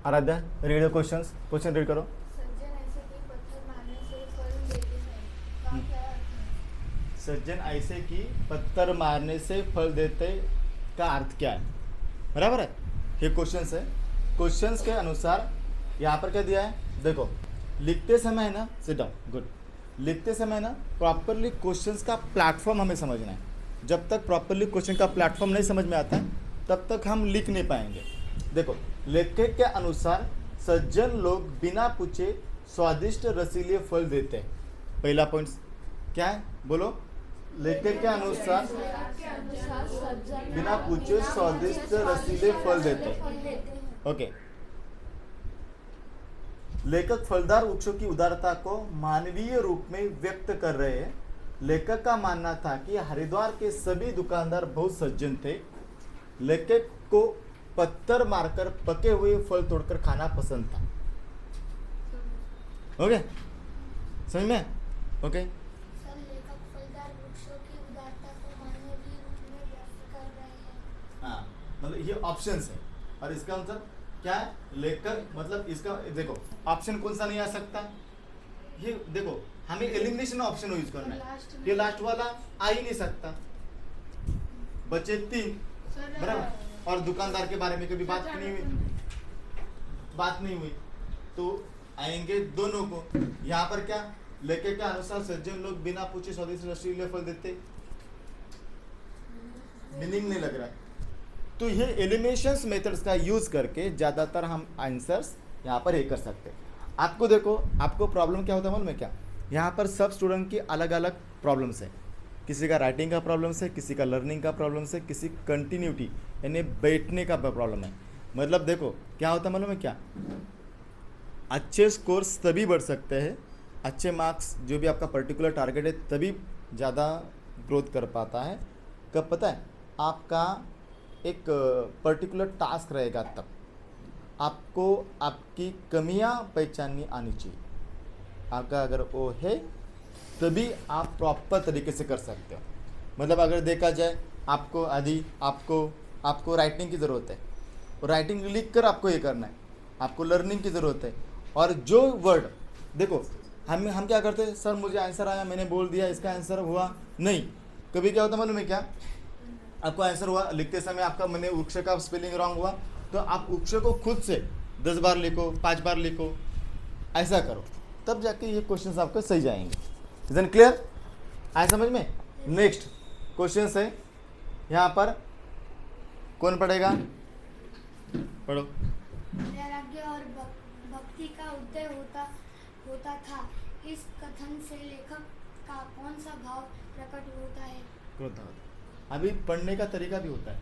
Aaradhya read the question read करो। सज्जन ऐसे कि पत्थर मारने से फल देते हैं, का क्या अर्थ है? सज्जन ऐसे कि पत्थर मारने से फल देते का अर्थ क्या है? बराबर है, ये क्वेश्चंस है। क्वेश्चंस के अनुसार यहाँ पर क्या दिया है, देखो लिखते समय है ना, सिट डाउन, गुड। लिखते समय ना प्रॉपरली क्वेश्चंस का प्लेटफॉर्म हमें समझना है। जब तक प्रॉपरली क्वेश्चन का प्लेटफॉर्म नहीं समझ में आता है तब तक हम लिख नहीं पाएंगे। देखो लेखक के अनुसार सज्जन लोग बिना पूछे स्वादिष्ट रसीले फल देते हैं। पहला पॉइंट क्या है, बोलो। लेखक के अनुसार बिना पूछे स्वादिष्ट रसीले फल देते हैं। ओके, लेखक फलदार वृक्षों की उदारता को मानवीय रूप में व्यक्त कर रहे हैं। लेखक का मानना था कि हरिद्वार के सभी दुकानदार बहुत सज्जन थे। लेखक को पत्थर मारकर पके हुए फल तोड़कर खाना पसंद था। ओके, समझ में? ओके, सर, लेखक फलदार वृक्षों की उदारता को मानवीय रूप में व्यक्त कर रहे हैं। हाँ, मतलब ये ऑप्शंस है और इसका मतलब क्या है, लेखक मतलब इसका देखो ऑप्शन कौन सा नहीं आ सकता, ये देखो हमें एलिमिनेशन ऑप्शन यूज करना है। ये लास्ट वाला आ ही नहीं सकता। बचे 3 बराबर, और दुकानदार के बारे में कभी बात नहीं हुई तो आएंगे दोनों को। यहाँ पर क्या, लेखक के अनुसार सज्जन लोग बिना पूछे स्वादिष्ट रसीले फल देते, मीनिंग नहीं लग रहा है। तो ये एलिमिनेशंस मेथड्स का यूज करके ज़्यादातर हम आंसर्स यहाँ पर ये कर सकते हैं। आपको देखो, आपको प्रॉब्लम क्या होता है मालूम है क्या, यहाँ पर सब स्टूडेंट की अलग अलग प्रॉब्लम्स है। किसी का राइटिंग का प्रॉब्लम्स है, किसी का लर्निंग का प्रॉब्लम्स है, किसी कंटिन्यूटी यानी बैठने का प्रॉब्लम है। मतलब देखो क्या होता है मालूम है क्या, अच्छे स्कोर्स तभी बढ़ सकते हैं, अच्छे मार्क्स जो भी आपका पर्टिकुलर टारगेट है तभी ज़्यादा ग्रोथ कर पाता है। कब पता है, आपका एक पर्टिकुलर टास्क रहेगा तब आपको आपकी कमियां पहचाननी आनी चाहिए। आपका अगर वो है तभी आप प्रॉपर तरीके से कर सकते हो। मतलब अगर देखा जाए आपको आपको राइटिंग की ज़रूरत है, राइटिंग लिख कर आपको ये करना है, आपको लर्निंग की ज़रूरत है। और जो वर्ड देखो हम क्या करते हैं, सर मुझे आंसर आया, मैंने बोल दिया, इसका आंसर हुआ नहीं। कभी क्या होता मालूम है क्या, आपको आंसर हुआ, लिखते समय आपका मैंने वृक्ष का स्पेलिंग रॉन्ग हुआ तो आप वृक्ष को खुद से 10 बार लिखो, 5 बार लिखो, ऐसा करो, तब जाके ये क्वेश्चंस आपको सही जाएंगे। इज़न क्लियर, आए समझ में? नेक्स्ट क्वेश्चन है, यहाँ पर कौन पढ़ेगा, पढ़ो। वैराग्य और भक्ति का उदय होता था, इस कथन से लेखक का कौन सा भाव प्रकट होता है? होता है, अभी पढ़ने का तरीका भी होता है।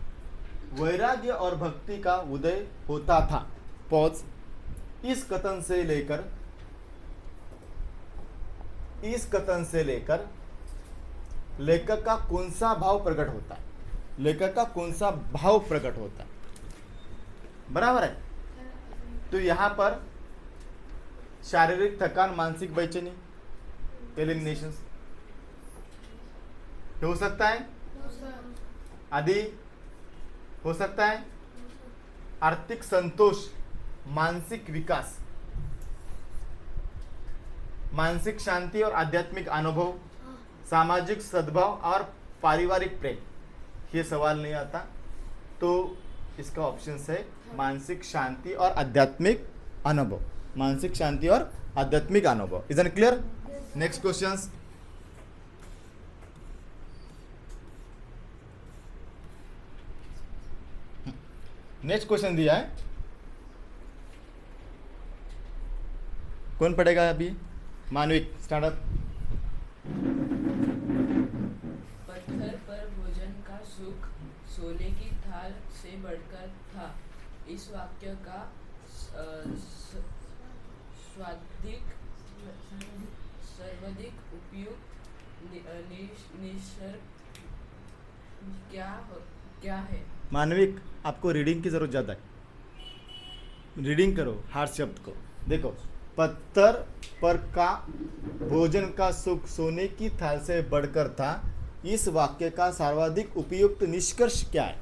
वैराग्य और भक्ति का उदय होता था, पॉज। इस कथन से लेकर लेखक का कौन सा भाव प्रकट होता है, लेखक का कौन सा भाव प्रकट होता है, बराबर है। तो यहाँ पर शारीरिक थकान, मानसिक बेचैनी, एलिमिनेशन हो सकता है, आदि हो सकता है, आर्थिक संतोष, मानसिक विकास, मानसिक शांति और आध्यात्मिक अनुभव, सामाजिक सद्भाव और पारिवारिक प्रेम। ये सवाल नहीं आता तो इसका ऑप्शन है मानसिक शांति और आध्यात्मिक अनुभव, मानसिक शांति और आध्यात्मिक अनुभव। Is it clear? Next questions. Next question दिया है, कौन पढ़ेगा अभी? मानविक, स्टार्ट अप। पत्थर पर भोजन का सुख सोने की थाल से बढ़कर था। इस वाक्य का सर्वाधिक उपयुक्त निष्कर्ष क्या है? मानविक, आपको रीडिंग की जरूरत ज़्यादा है, रीडिंग करो हर शब्द को। देखो, पत्थर पर का भोजन का सुख सोने की थाल से बढ़कर था, इस वाक्य का सर्वाधिक उपयुक्त निष्कर्ष क्या है?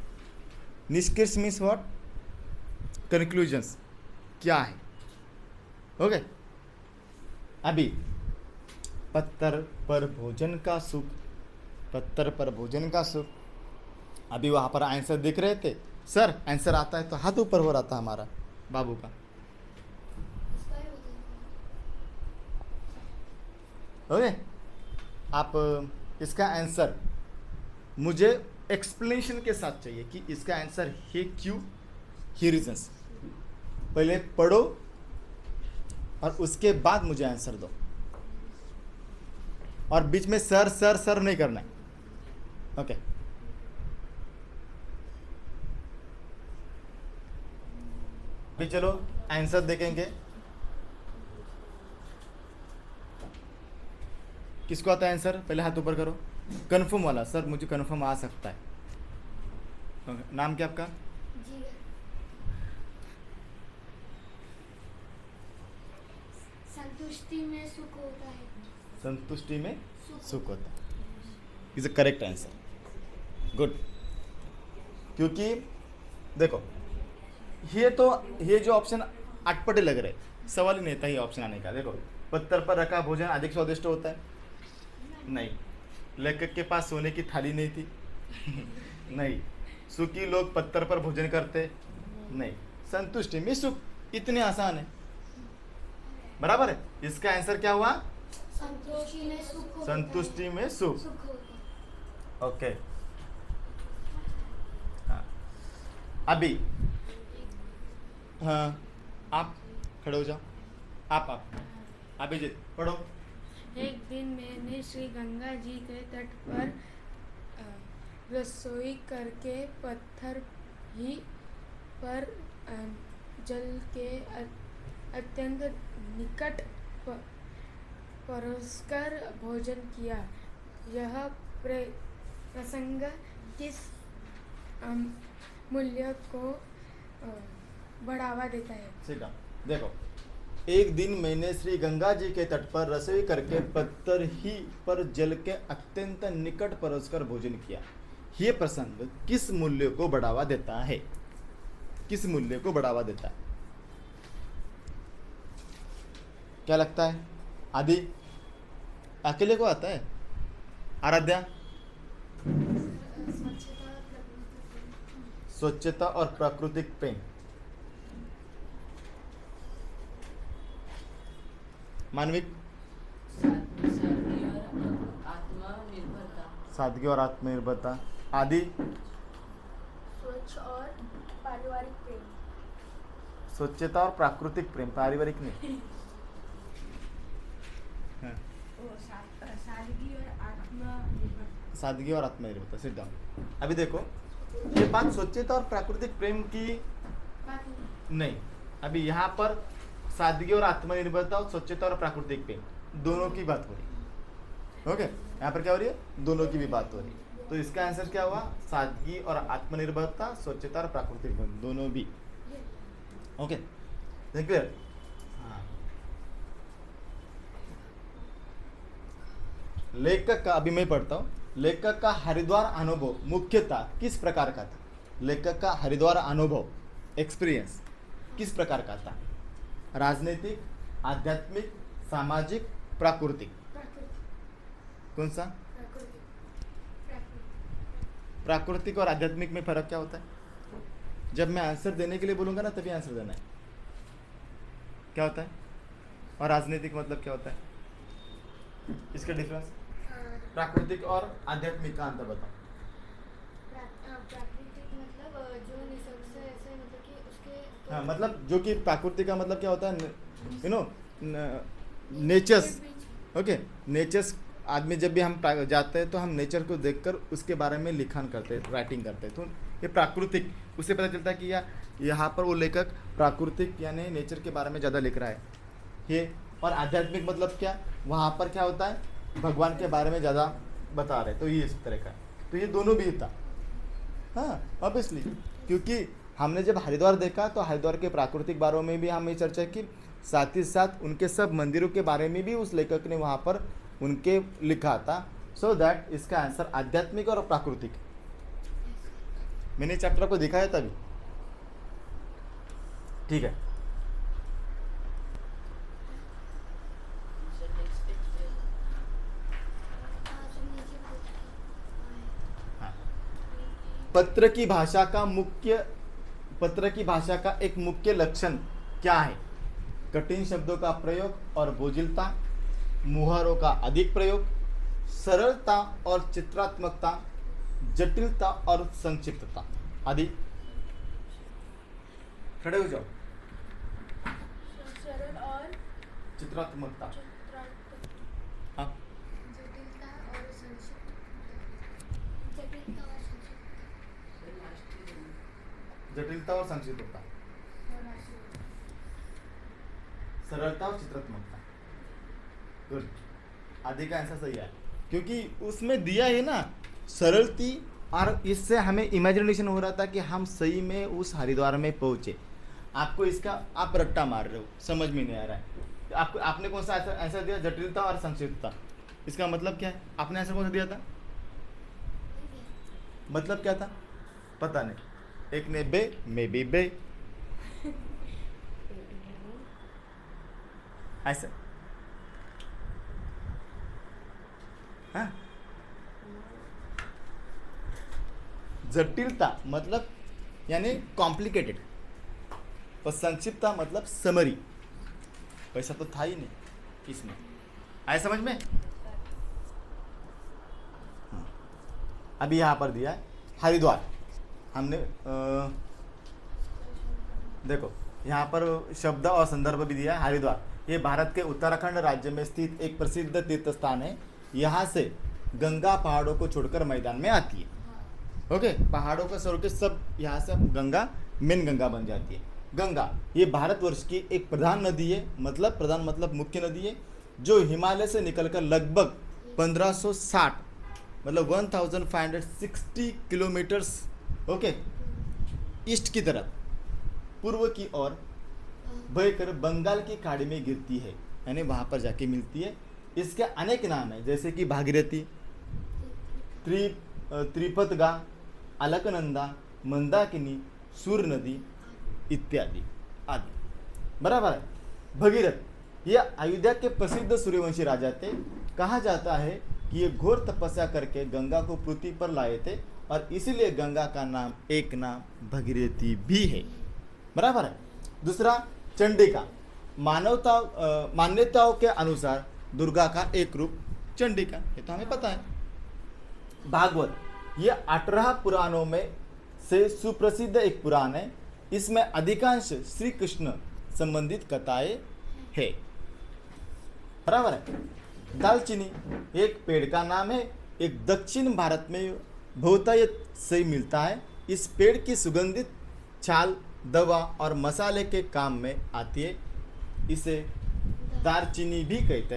निष्कर्ष मीन्स व्हाट? कंक्लूजन्स। क्या है। ओके, अभी पत्थर पर भोजन का सुख, पत्थर पर भोजन का सुख, अभी वहाँ पर आंसर दिख रहे थे। सर आंसर आता है तो हाथ ऊपर हो रहा था हमारा बाबू का। इसका ही होता ओके, आप इसका आंसर मुझे एक्सप्लेनेशन के साथ चाहिए कि इसका आंसर है क्यों, ही रीजंस। पहले पढ़ो और उसके बाद मुझे आंसर दो, और बीच में सर सर सर नहीं करना है। ओके, अभी चलो आंसर देखेंगे। किसको आता है आंसर, पहले हाथ ऊपर करो। कंफर्म वाला, सर मुझे कंफर्म आ सकता है। ओके, नाम क्या आपका? जी। संतुष्टि में सुख होता है। संतुष्टि में सुख होता है, is a correct answer, good. क्योंकि देखो ये जो ऑप्शन अटपटे लग रहे, सवाल ही नहीं था ये ऑप्शन आने का। देखो, पत्थर पर रखा भोजन अधिक स्वादिष्ट होता है, नहीं। लेखक के पास सोने की थाली नहीं थी, नहीं। सुखी लोग पत्थर पर भोजन करते, नहीं। संतुष्टि में सुख, इतने आसान है, बराबर है। इसका आंसर क्या हुआ? संतुष्टि में सुख होता है। संतुष्टि में सुख। सुख होता है। ओके, हाँ अभी, हाँ आप खड़े हो जाओ। आप अभिजीत पढ़ो। एक दिन मैंने श्री गंगा जी के तट पर रसोई करके पत्थर ही पर जल के अत्यंत निकट परोसकर भोजन किया। यह प्रसंग किस मूल्य को बढ़ावा देता है? सीधा देखो, एक दिन मैंने श्री गंगा जी के तट पर रसोई करके पत्थर ही पर जल के अत्यंत निकट परोसकर भोजन किया। ये प्रसंग किस मूल्य को बढ़ावा देता है? किस मूल्य को बढ़ावा देता है? क्या लगता है? आदि अकेले को आता है? आराध्या? स्वच्छता और प्राकृतिक प्रेम। मानविक? सादगी और आत्मनिर्भरता। सादगी और आत्मनिर्भरता। आदि? स्वच्छ और पारिवारिक प्रेम। स्वच्छता और प्राकृतिक प्रेम, पारिवारिक नहीं। हाँ, सादगी और आत्मनिर्भरता। सादगी और आत्मनिर्भरता। सिद्ध। अभी देखो, ये बात स्वच्छता और प्राकृतिक प्रेम की नहीं, अभी यहाँ पर सादगी और आत्मनिर्भरता और स्वच्छता और प्राकृतिक प्रेम दोनों की बात हो रही है। ओके, यहाँ पर क्या हो रही है? दोनों की भी बात हो रही है। तो इसका आंसर क्या हुआ? सादगी और आत्मनिर्भरता, स्वच्छता और प्राकृतिक प्रेम दोनों भी। Okay, clear? हाँ, लेखक का, अभी मैं पढ़ता हूँ। लेखक का हरिद्वार अनुभव मुख्यतः किस प्रकार का था? लेखक का हरिद्वार अनुभव, एक्सपीरियंस किस प्रकार का था? राजनीतिक, आध्यात्मिक, सामाजिक, प्राकृतिक? कौन सा? प्राकृतिक और आध्यात्मिक में फर्क क्या होता है? जब मैं आंसर देने के लिए बोलूंगा ना, तभी आंसर देना है। क्या होता है? और राजनीतिक मतलब क्या होता है? इसका डिफरेंस? प्राकृतिक और आध्यात्मिक का अंतर बताओ। प्राकृतिक मतलब जो निसर्ग से ऐसे मतलब कि उसके हाँ, मतलब जो कि प्राकृतिक का मतलब क्या होता है? You know, natures. Okay, natures. आदमी जब भी हम जाते हैं तो हम नेचर को देखकर उसके बारे में लिखान करते हैं, राइटिंग करते हैं। तो ये प्राकृतिक, उससे पता चलता है कि यहाँ पर वो लेखक प्राकृतिक यानी नेचर के बारे में ज़्यादा लिख रहा है ये। और आध्यात्मिक मतलब क्या? वहाँ पर क्या होता है? भगवान के बारे में ज़्यादा बता रहे। तो ये इस तरह का, तो ये दोनों भी था। हाँ, ऑब्वियसली, क्योंकि हमने जब हरिद्वार देखा तो हरिद्वार के प्राकृतिक बारे में भी हमने चर्चा की, साथ ही साथ उनके सब मंदिरों के बारे में भी उस लेखक ने वहाँ पर उनके लिखा था। सो दैट इसका आंसर आध्यात्मिक और प्राकृतिक। मैंने चैप्टर को दिखाया तभी, ठीक है। पत्र की भाषा का एक मुख्य लक्षण क्या है? कठिन शब्दों का प्रयोग और बोझिलता, मुहारों का अधिक प्रयोग, सरलता और चित्रात्मकता, जटिलता और संक्षिप्तता आदि। खड़े हो जाओ। सरल और चित्रात्मकता, चित्रात्मक, हाँ, जटिलता और संक्षिप्त, जटिलता और संक्षिप्त, जटिलता और संक्षिप्तता, सरलता और चित्रात्मकता। गुड, आदि का आंसर सही है, क्योंकि उसमें दिया है ना सरल थी, और इससे हमें इमेजिनेशन हो रहा था कि हम सही में उस हरिद्वार में पहुंचे। आपको इसका आप रट्टा मार रहे हो, समझ में नहीं आ रहा है। आपने कौन सा आंसर दिया? जटिलता और संक्षिप्तता। इसका मतलब क्या है? आपने आंसर कौन सा दिया था? मतलब क्या था पता नहीं। एक ने बे, मैं भी बे, ऐसे। हाँ, जटिलता मतलब यानी कॉम्प्लिकेटेड, और संक्षिप्तता मतलब समरी। पैसा तो था ही नहीं इसमें, आए समझ में? अभी यहाँ पर दिया है हरिद्वार। हमने देखो यहाँ पर शब्द और संदर्भ भी दिया है। हरिद्वार ये भारत के उत्तराखंड राज्य में स्थित एक प्रसिद्ध तीर्थ स्थान है। यहाँ से गंगा पहाड़ों को छोड़कर मैदान में आती है। ओके, पहाड़ों को छोड़ के सब यहाँ से गंगा मेन गंगा बन जाती है। गंगा ये भारतवर्ष की एक प्रधान नदी है, प्रधान मतलब मुख्य नदी है, जो हिमालय से निकलकर लगभग 1560 मतलब 1560 किलोमीटर्स ओके ईस्ट की तरफ पूर्व की ओर बहकर बंगाल की खाड़ी में गिरती है, यानी वहाँ पर जाके मिलती है। इसके अनेक नाम है, जैसे कि भागीरथी, त्रिपतगा, अलकनंदा, मंदाकिनी, सूर नदी इत्यादि आदि। बराबर है। भगीरथ ये अयोध्या के प्रसिद्ध सूर्यवंशी राजा थे। कहा जाता है कि ये घोर तपस्या करके गंगा को पृथ्वी पर लाए थे, और इसीलिए गंगा का नाम एक नाम भगीरथी भी है। बराबर है। दूसरा, चंडिका मान्यताओं के अनुसार दुर्गा का एक रूप चंडिका, ये तो हमें पता है। भागवत ये 18 पुराणों में से सुप्रसिद्ध एक पुराण है। इसमें अधिकांश श्री कृष्ण संबंधित कथाएं है। बराबर है। दालचीनी एक पेड़ का नाम है, एक दक्षिण भारत में बहुतायत से मिलता है। इस पेड़ की सुगंधित छाल दवा और मसाले के काम में आती है। इसे दालचीनी भी कहते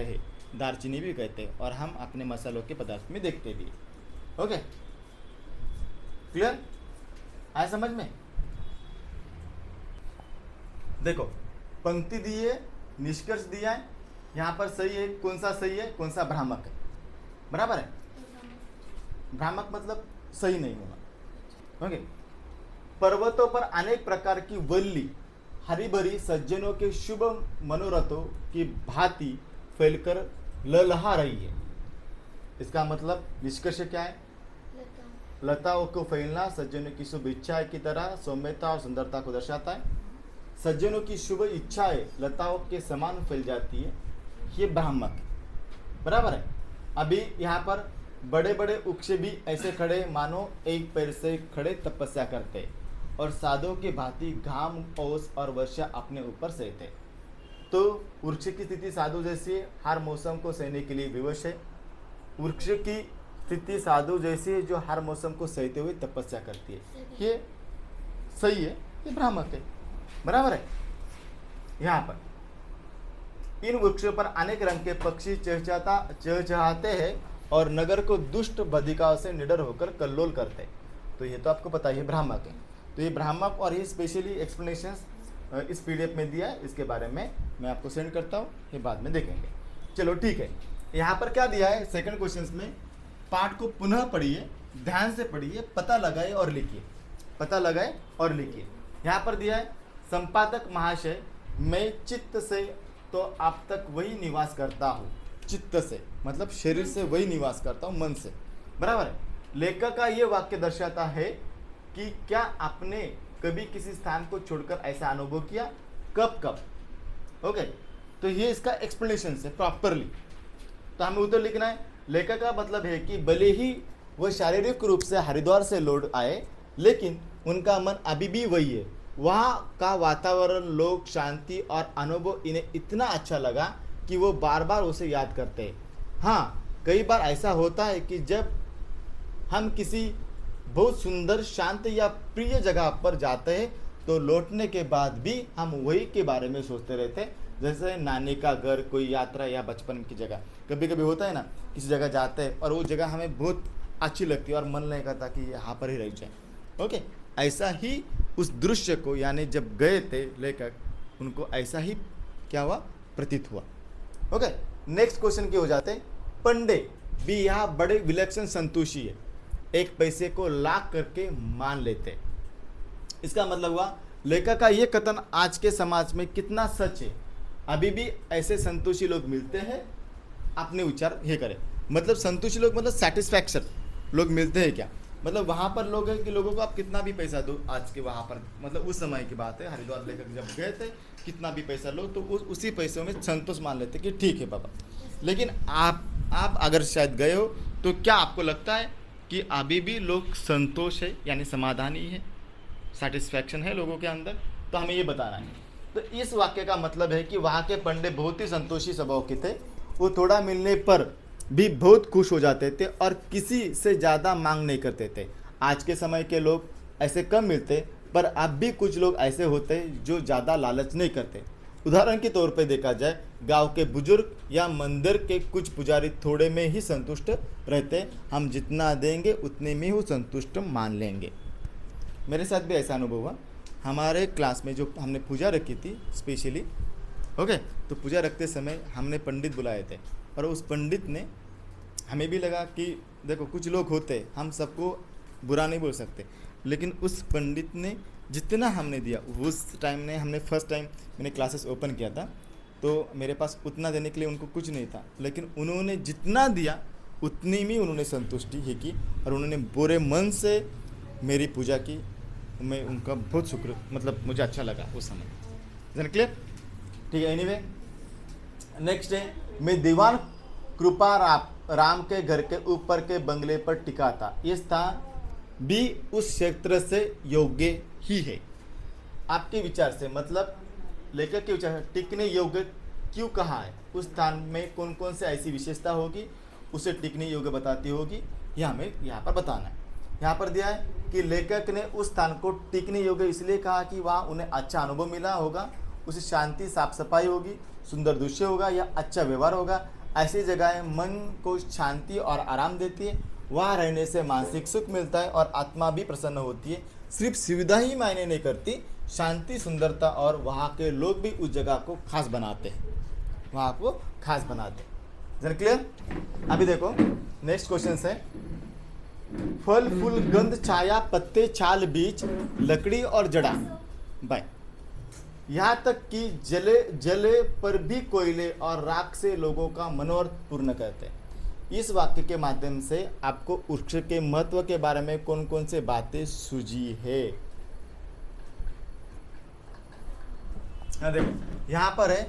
हैं, और हम अपने मसालों के पदार्थ में देखते भी। ओके, क्लियर आया समझ में? देखो पंक्ति दी है, निष्कर्ष दिया है। यहाँ पर सही है, कौन सा सही है, कौन सा भ्रामक है? बराबर है। भ्रामक मतलब सही नहीं होना। ओके, पर्वतों पर अनेक प्रकार की वल्ली हरी भरी सज्जनों के शुभ मनोरथों की भांति फैलकर ललहा रही है। इसका मतलब निष्कर्ष क्या है? लताओं को फैलना सज्जनों की शुभ इच्छाएं की तरह सौम्यता और सुंदरता को दर्शाता है। सज्जनों की शुभ इच्छाएं लताओं के समान फैल जाती है, ये भ्रामक है। बराबर है। अभी यहाँ पर बड़े बड़े वृक्ष भी ऐसे खड़े मानो एक पैर से खड़े तपस्या करते, और साधुओं के भांति घाम, ओस और वर्षा अपने ऊपर सहते। तो वृक्ष की स्थिति साधु जैसी हर मौसम को सहने के लिए विवश है। वृक्ष की स्थिति साधु जैसी है, जो हर मौसम को सहते हुए तपस्या करती है। ये सही है, ये भ्रामक है। बराबर है। यहाँ पर इन वृक्षों पर अनेक रंग के पक्षी चहचहाते हैं और नगर को दुष्ट बधिकाओं से निडर होकर कल्लोल करते हैं। तो ये तो आपको पता है, भ्रामक है। तो ये भ्रामक, और ये स्पेशली एक्सप्लेनेशंस इस पीडीएफ में दिया है। इसके बारे में मैं आपको सेंड करता हूँ, ये बाद में देखेंगे। चलो ठीक है। यहाँ पर क्या दिया है सेकंड क्वेश्चन में? पाठ को पुनः पढ़िए, ध्यान से पढ़िए, पता लगाए और लिखिए। पता लगाए और लिखिए। यहाँ पर दिया है, संपादक महाशय, मैं चित्त से तो आप तक वही निवास करता हूँ। चित्त से मतलब शरीर से वही निवास करता हूँ, मन से। बराबर है। लेखक का ये वाक्य दर्शाता है कि क्या आपने कभी किसी स्थान को छोड़कर ऐसा अनुभव किया, कब कब। ओके, तो ये इसका एक्सप्लेनेशन है प्रॉपरली। तो हमें उधर लिखना है। लेखक का मतलब है कि भले ही वह शारीरिक रूप से हरिद्वार से लौट आए, लेकिन उनका मन अभी भी वही है। वहाँ का वातावरण, लोग, शांति और अनुभव इन्हें इतना अच्छा लगा कि वो बार बार उसे याद करते हैं। हाँ, कई बार ऐसा होता है कि जब हम किसी बहुत सुंदर, शांत या प्रिय जगह पर जाते हैं तो लौटने के बाद भी हम वही के बारे में सोचते रहते हैं। जैसे नानी का घर, कोई यात्रा या बचपन की जगह। कभी कभी होता है ना, किसी जगह जाते हैं और वो जगह हमें बहुत अच्छी लगती है और मन नहीं करता कि यहाँ पर ही रह जाए। ओके, ऐसा ही उस दृश्य को, यानी जब गए थे लेखक, उनको ऐसा ही क्या हुआ, प्रतीत हुआ। ओके, नेक्स्ट क्वेश्चन के हो जाते हैं। पंडे भी यहाँ बड़े विलक्षण संतोषी है, एक पैसे को लाख करके मान लेते। इसका मतलब हुआ लेखक का ये कथन आज के समाज में कितना सच है। अभी भी ऐसे संतोषी लोग मिलते हैं। अपने विचार ये करें, मतलब संतोषी लोग मतलब सेटिस्फैक्शन लोग मिलते हैं क्या? मतलब वहाँ पर लोग हैं कि लोगों को आप कितना भी पैसा दो, आज के वहाँ पर मतलब उस समय की बात है, हरिद्वार लेकर जब गए थे, कितना भी पैसा लो तो उसी पैसों में संतोष मान लेते कि ठीक है बाबा। लेकिन आप अगर शायद गए हो तो क्या आपको लगता है कि अभी भी लोग संतोष है, यानी समाधान ही है, सेटिस्फैक्शन है लोगों के अंदर? तो हमें ये बताना है। तो इस वाक्य का मतलब है कि वहाँ के पंडे बहुत ही संतोषी स्वभाव के थे। वो थोड़ा मिलने पर भी बहुत खुश हो जाते थे और किसी से ज़्यादा मांग नहीं करते थे। आज के समय के लोग ऐसे कम मिलते, पर अब भी कुछ लोग ऐसे होते जो ज़्यादा लालच नहीं करते। उदाहरण के तौर पर देखा जाए, गांव के बुजुर्ग या मंदिर के कुछ पुजारी थोड़े में ही संतुष्ट रहते। हम जितना देंगे उतने में ही संतुष्ट मान लेंगे। मेरे साथ भी ऐसा अनुभव हुआ। हमारे क्लास में जो हमने पूजा रखी थी स्पेशली, ओके, तो पूजा रखते समय हमने पंडित बुलाए थे और उस पंडित ने, हमें भी लगा कि देखो कुछ लोग होते, हम सबको बुरा नहीं बोल सकते, लेकिन उस पंडित ने जितना हमने दिया, उस टाइम ने हमने फर्स्ट टाइम मैंने क्लासेस ओपन किया था, तो मेरे पास उतना देने के लिए उनको कुछ नहीं था, लेकिन उन्होंने जितना दिया उतनी में उन्होंने संतुष्टि ही की और उन्होंने बुरे मन से मेरी पूजा की। मैं उनका बहुत शुक्र, मतलब मुझे अच्छा लगा उस समय। क्लियर? ठीक है। एनीवे, नेक्स्ट है, मैं दीवान कृपा राम के घर के ऊपर के बंगले पर टिका था। ये स्थान भी उस क्षेत्र से योग्य ही है। आपके विचार से, मतलब लेखक के विचार से टिकने योग्य क्यों कहा है? उस स्थान में कौन कौन से ऐसी विशेषता होगी उसे टिकने योग्य बताती होगी, यह हमें यहाँ पर बताना है। यहाँ पर दिया है कि लेखक ने उस स्थान को टिकने योग्य इसलिए कहा कि वहाँ उन्हें अच्छा अनुभव मिला होगा, उसे शांति, साफ सफाई होगी, सुंदर दृश्य होगा या अच्छा व्यवहार होगा। ऐसी जगहें मन को शांति और आराम देती है। वहाँ रहने से मानसिक सुख मिलता है और आत्मा भी प्रसन्न होती है। सिर्फ सुविधा ही मायने नहीं करती, शांति, सुंदरता और वहाँ के लोग भी उस जगह को खास बनाते हैं, वहाँ को खास बनाते हैं। जन क्लियर? अभी देखो नेक्स्ट क्वेश्चन है, फल फूल गंध छाया पत्ते छाल बीज लकड़ी और जड़ा बाय, यहाँ तक कि जले पर भी कोयले और राख से लोगों का मनोरथ पूर्ण करते हैं। इस वाक्य के माध्यम से आपको वृक्ष के महत्व के बारे में कौन कौन से बातें सूझी है? देखो यहाँ पर है,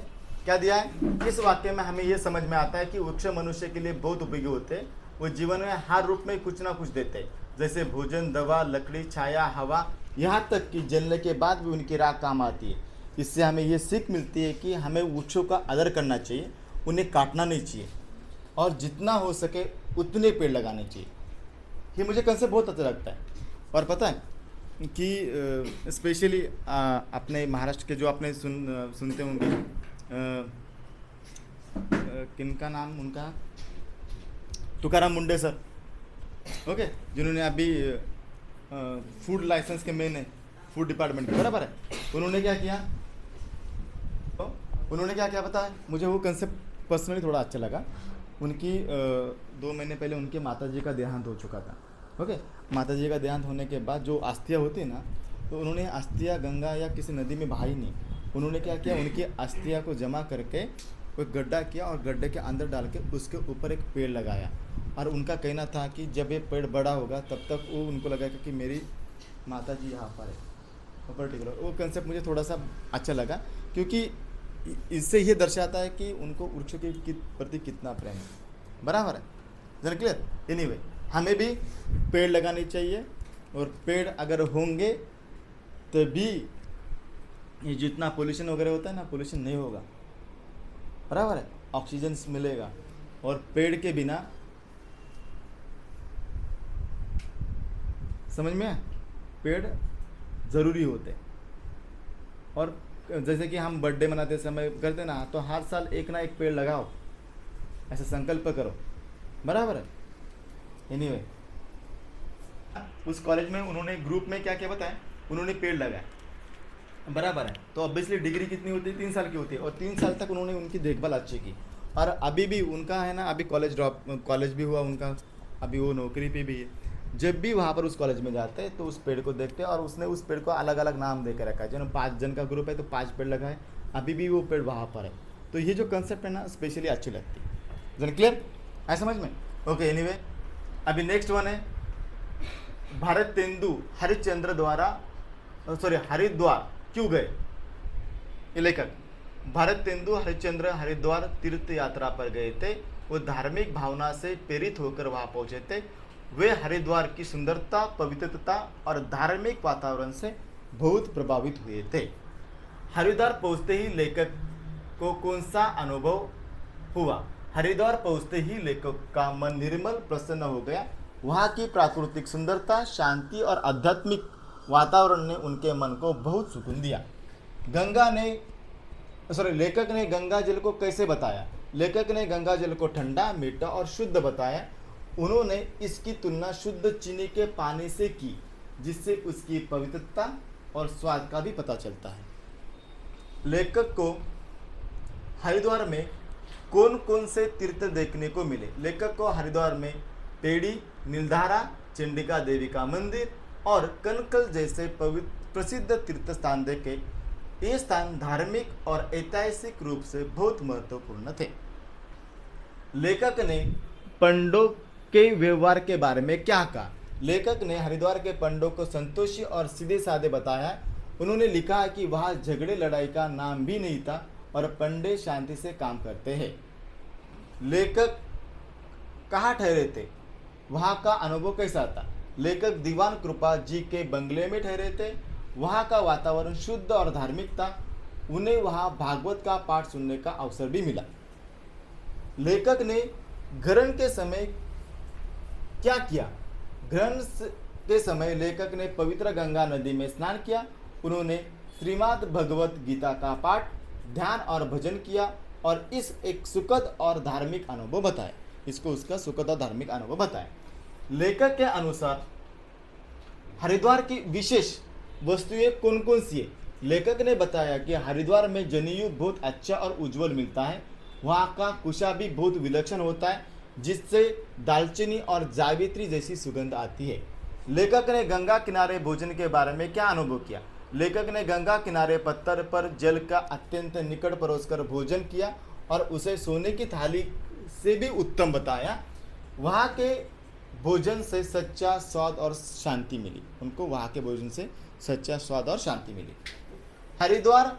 क्या दिया है? इस वाक्य में हमें यह समझ में आता है कि वृक्ष मनुष्य के लिए बहुत उपयोगी होते हैं। वो जीवन में हर रूप में कुछ ना कुछ देते हैं, जैसे भोजन, दवा, लकड़ी, छाया, हवा, यहाँ तक कि जलने के बाद भी उनकी राख काम आती है। इससे हमें ये सीख मिलती है कि हमें वृक्षों का आदर करना चाहिए, उन्हें काटना नहीं चाहिए और जितना हो सके उतने पेड़ लगाने चाहिए। ये मुझे कंसेप्ट बहुत अच्छा लगता है। और पता है कि स्पेशली अपने महाराष्ट्र के जो आपने सुनते होंगे, किनका नाम उनका, तुकाराम मुंडे सर, ओके, जिन्होंने अभी फूड लाइसेंस के मेन है, फूड डिपार्टमेंट के, बराबर है। उन्होंने क्या किया, पता है मुझे? वो कंसेप्ट पर्सनली थोड़ा अच्छा लगा। उनकी 2 महीने पहले उनके माताजी का देहांत हो चुका था। ओके, माताजी का देहांत होने के बाद जो अस्थियाँ होती है ना, तो उन्होंने अस्थियाँ गंगा या किसी नदी में बहाई नहीं। उन्होंने क्या किया, उनकी अस्थियाँ को जमा करके कोई गड्ढा किया और गड्ढे के अंदर डाल के उसके ऊपर एक पेड़ लगाया। और उनका कहना था कि जब ये पेड़ बड़ा होगा तब तक वो उनको लगेगा कि मेरी माता जी यहाँ पर है, वो पर्टिकुलर वो कंसेप्ट मुझे थोड़ा सा अच्छा लगा, क्योंकि इससे ये दर्शाता है कि उनको वृक्ष के प्रति कितना प्रेम है। बराबर है, जन क्लियर। एनीवे, हमें भी पेड़ लगाने चाहिए, और पेड़ अगर होंगे तभी ये जितना पोल्यूशन वगैरह होता है ना, पोल्यूशन नहीं होगा। बराबर है, ऑक्सीजन मिलेगा, और पेड़ के बिना, समझ में आया? पेड़ ज़रूरी होते हैं। और जैसे कि हम बर्थडे मनाते समय करते ना, तो हर साल एक ना एक पेड़ लगाओ, ऐसा संकल्प करो। बराबर है। एनीवे, उस कॉलेज में उन्होंने ग्रुप में क्या क्या बताया, उन्होंने पेड़ लगाया। बराबर है। तो ऑब्वियसली डिग्री कितनी होती है, 3 साल की होती है, और 3 साल तक उन्होंने उनकी देखभाल अच्छी की। और अभी भी उनका है ना, अभी कॉलेज भी हुआ उनका, अभी वो नौकरी पे भी है। जब भी वहाँ पर उस कॉलेज में जाते हैं तो उस पेड़ को देखते हैं, और उसने उस पेड़ को अलग अलग नाम दे के रखा है। जो 5 जन का ग्रुप है तो 5 पेड़ लगाए, अभी भी वो पेड़ वहाँ पर है। तो ये जो कंसेप्ट है ना, स्पेशली अच्छी लगती है। जन क्लियर है समझ में? ओके, एनीवे, अभी नेक्स्ट वन है भारतेंदु हरिश्चंद्र हरिद्वार क्यों गए? ये लेखक भारतेंदु हरिश्चंद्र हरिद्वार तीर्थ यात्रा पर गए थे। वो धार्मिक भावना से प्रेरित होकर वहां पहुंचे थे। वे हरिद्वार की सुंदरता, पवित्रता और धार्मिक वातावरण से बहुत प्रभावित हुए थे। हरिद्वार पहुंचते ही लेखक को कौन सा अनुभव हुआ? हरिद्वार पहुंचते ही लेखक का मन निर्मल प्रसन्न हो गया। वहाँ की प्राकृतिक सुंदरता, शांति और आध्यात्मिक वातावरण ने उनके मन को बहुत सुकून दिया। लेखक ने गंगा जल को कैसे बताया? लेखक ने गंगा जल को ठंडा, मीठा और शुद्ध बताया। उन्होंने इसकी तुलना शुद्ध चीनी के पानी से की, जिससे उसकी पवित्रता और स्वाद का भी पता चलता है। लेखक को हरिद्वार में कौन कौन से तीर्थ देखने को मिले? लेखक को हरिद्वार में पेड़ी, नीलधारा, चंडिका देवी का मंदिर और कनकल जैसे प्रसिद्ध तीर्थ स्थान देखे। ये स्थान धार्मिक और ऐतिहासिक रूप से बहुत महत्वपूर्ण थे। लेखक ने पंडों के व्यवहार के बारे में क्या कहा? लेखक ने हरिद्वार के पंडों को संतोषी और सीधे साधे बताया। उन्होंने लिखा है कि वहाँ झगड़े लड़ाई का नाम भी नहीं था और पंडे शांति से काम करते हैं। लेखक कहाँ ठहरे थे? वहाँ का अनुभव कैसा था? लेखक दीवान कृपा जी के बंगले में ठहरे थे। वहाँ का वातावरण शुद्ध और धार्मिक था। उन्हें वहाँ भागवत का पाठ सुनने का अवसर भी मिला। लेखक ने ग्रहण के समय क्या किया? ग्रहण के समय लेखक ने पवित्र गंगा नदी में स्नान किया। उन्होंने श्रीमद् भगवत गीता का पाठ, ध्यान और भजन किया और इस एक सुखद और धार्मिक अनुभव बताया। इसको उसका सुखद और धार्मिक अनुभव बताया। लेखक के अनुसार हरिद्वार की विशेष वस्तुएं कौन कौन सी है? लेखक ने बताया कि हरिद्वार में जनेऊ बहुत अच्छा और उज्जवल मिलता है। वहाँ का कुशा भी बहुत विलक्षण होता है, जिससे दालचीनी और जावित्री जैसी सुगंध आती है। लेखक ने गंगा किनारे भोजन के बारे में क्या अनुभव किया? लेखक ने गंगा किनारे पत्थर पर जल का अत्यंत निकट परोसकर भोजन किया और उसे सोने की थाली से भी उत्तम बताया। वहाँ के भोजन से सच्चा स्वाद और शांति मिली। उनको वहाँ के भोजन से सच्चा स्वाद और शांति मिली। हरिद्वार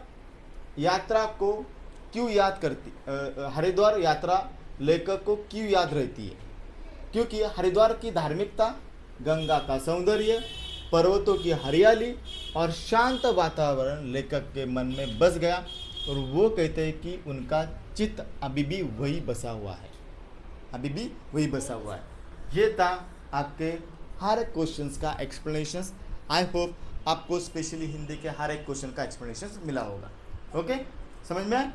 यात्रा को क्यों याद करती? हरिद्वार यात्रा लेखक को क्यों याद रहती है? क्योंकि हरिद्वार की धार्मिकता, गंगा का सौंदर्य, पर्वतों की हरियाली और शांत वातावरण लेखक के मन में बस गया और वो कहते हैं कि उनका चित्त अभी भी वही बसा हुआ है, अभी भी वही बसा हुआ है। ये था आपके हर एक क्वेश्चंस का एक्सप्लेनेशंस। आई होप आपको स्पेशली हिंदी के हर एक क्वेश्चन का एक्सप्लेनेशन मिला होगा। ओके, समझ में आया?